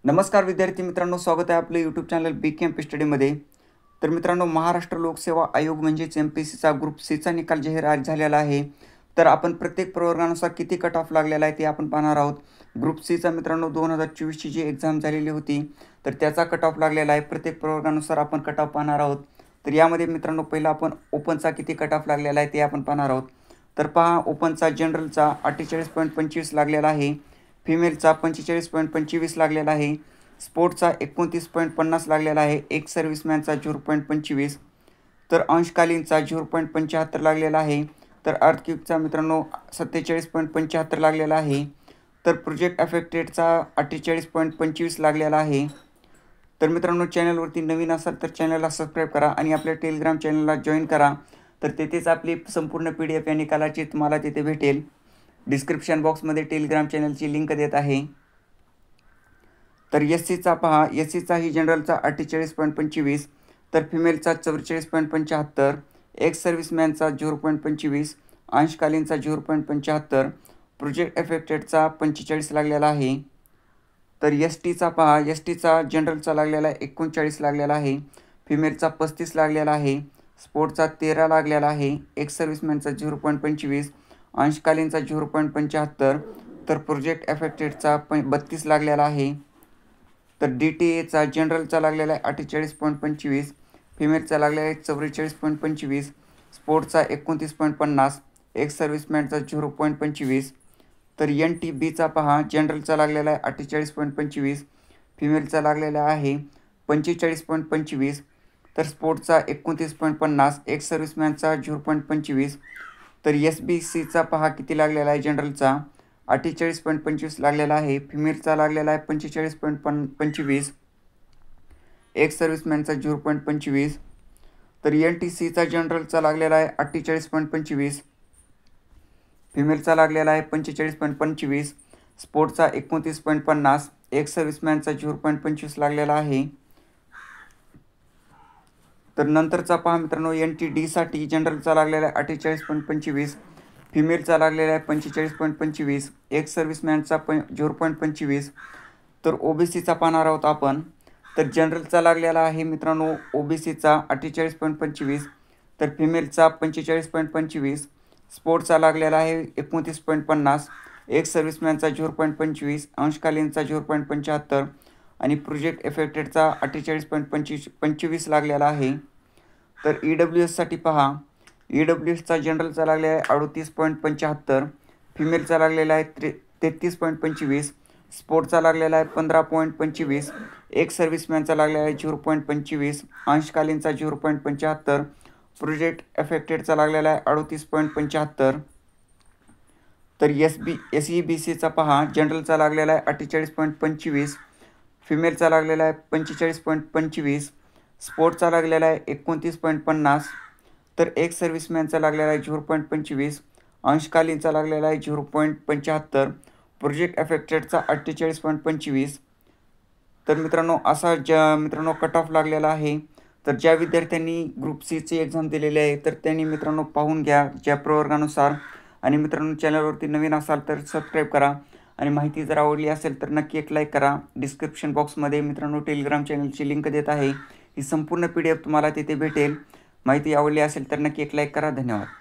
नमस्कार विद्यार्थी मित्रांनो, स्वागत आहे आपलं यूट्यूब चॅनल बी के एम पी स्टडीमध्ये। तर मित्रांनो, महाराष्ट्र लोकसेवा आयोग म्हणजेच MPSCचा ग्रुप सीचा निकाल जाहीर आज झालेला आहे। तर आपण प्रत्येक प्रवर्गानुसार किती कट ऑफ लागलेला आहे ते आपण पाहणार आहोत। ग्रुप सीचा मित्रांनो 2024ची जी एक्झाम झालेली होती तर त्याचा कट ऑफ लागलेला आहे। प्रत्येक प्रवर्गानुसार आपण कट ऑफ पाहणार आहोत। तर यामध्ये मित्रांनो पहिला आपण ओपनचा किती कट ऑफ लागलेला आहे ते आपण पाहणार आहोत। तर पहा, ओपनचा जनरलचा 48.25 लागलेला आहे, फिमेलचा 45.25 लागलेला आहे, स्पोर्ट्सचा 29.50 लागलेला आहे, एक सर्व्हिसमॅनचा 0.25, तर अंशकालीनचा 0.75 लागलेला आहे, तर अर्थक्विकचा मित्रांनो 47.75 लागलेला आहे, तर प्रोजेक्ट अफेक्टेडचा 48.25 लागलेला आहे। तर मित्रांनो, चॅनलवरती नवीन असाल तर चॅनलला सबस्क्राईब करा आणि आपल्या टेलिग्राम चॅनलला जॉईन करा। तर तेथेच आपली संपूर्ण PDF या निकालाची तुम्हाला तिथे भेटेल। डिस्क्रिप्शन बॉक्समध्ये टेलिग्राम चॅनलची लिंक देत आहे। तर SCचा पहा, SCचा ही जनरलचा 48.25, तर फिमेलचा 44.75, एक्स सर्व्हिसमॅनचा 0.25, अंशकालीनचा 0.75, प्रोजेक्ट अफेक्टेडचा 45 लागलेला आहे। तर STचा पहा, STचा जनरलचा लागलेला 39 लागलेला आहे, फिमेलचा 35 लागलेला आहे, स्पोर्ट्सचा 13 लागलेला आहे, एक्स सर्व्हिसमॅनचा 0.25, अंशकालीनचा 0.75, तर प्रोजेक्ट अफेक्टेडचा 32 लागलेला आहे। तर DTAचा जनरलचा लागलेला आहे 48.25, फिमेलचा लागलेला आहे 44.25, स्पोर्ट्सचा 29.50, एक्स सर्व्हिसमॅनचा 0.25, तर NTBचा पहा, जनरलचा लागलेला आहे 48.25, फिमेलचा लागलेला आहे 45.25, तर स्पोर्ट्सचा 29.50, एक्स सर्व्हिसमॅनचा 0.25, तर SBCचा पहा किती लागलेला आहे, जनरलचा 48.25 लागलेला आहे, फिमेलचा लागलेला आहे 45.25, एक्स सर्व्हिसमॅनचा 0.25, तर NTCचा जनरलचा लागलेला आहे 48.25, फिमेलचा लागलेला आहे 45.25, स्पोर्ट्सचा 29.50, एक्स सर्व्हिसमॅनचा 0.25 लागलेला आहे। तर नंतरचा पहा मित्रांनो, NTDसाठी जनरलचा लागलेला आहे 48.25, फिमेलचा लागलेला आहे 45.25, एक्स सर्व्हिसमॅनचा 0.25, तर OBCचा पाहणार आहोत आपण। तर जनरलचा लागलेला आहे मित्रांनो OBCचा 48.25, तर फिमेलचा 45.25, स्पोर्ट्सचा लागलेला आहे 29.50, एक्स सर्व्हिसमॅनचा 0.25, अंशकालीनचा 0.75 आणि प्रोजेक्ट इफेक्टेडचा 48.25 लागलेला आहे। तर EWSसाठी पहा, EWSचा जनरलचा लागलेला आहे 38.75, फिमेलचा लागलेला आहे 33.25, स्पोर्ट्सचा लागलेला आहे 15.25, एक्स सर्व्हिसमॅनचा लागलेला आहे 0.25, अंशकालीनचा 0.75, प्रोजेक्ट अफेक्टेडचा लागलेला आहे 38.75, तर SEBCचा पहा, जनरलचा लागलेला आहे 48.25, फिमेलचा लागलेला आहे 45.25, स्पोर्ट्सचा लागलेला आहे 29.50, तर एक्स सर्व्हिसमॅनचा लागलेला आहे 0.25, अंशकालीनचा लागलेला आहे 0.75, प्रोजेक्ट अफेक्टेडचा 48.25। तर मित्रांनो, असा मित्रांनो कट ऑफ लागलेला आहे। तर ज्या विद्यार्थ्यांनी ग्रुप सीची एक्झाम दिलेली आहे तर त्यांनी मित्रांनो पाहून घ्या ज्या प्रवर्गानुसार। आणि मित्रांनो, चॅनलवरती नवीन असाल तर सबस्क्राईब करा आणि माहिती जर आवडली असेल तर नक्की एक लाईक करा। डिस्क्रिप्शन बॉक्समध्ये मित्रांनो टेलिग्राम चॅनलची लिंक देत आहे, ही संपूर्ण PDF तुम्हाला तिथे भेटेल। माहिती आवडली असेल तर नक्की एक लाईक करा। धन्यवाद।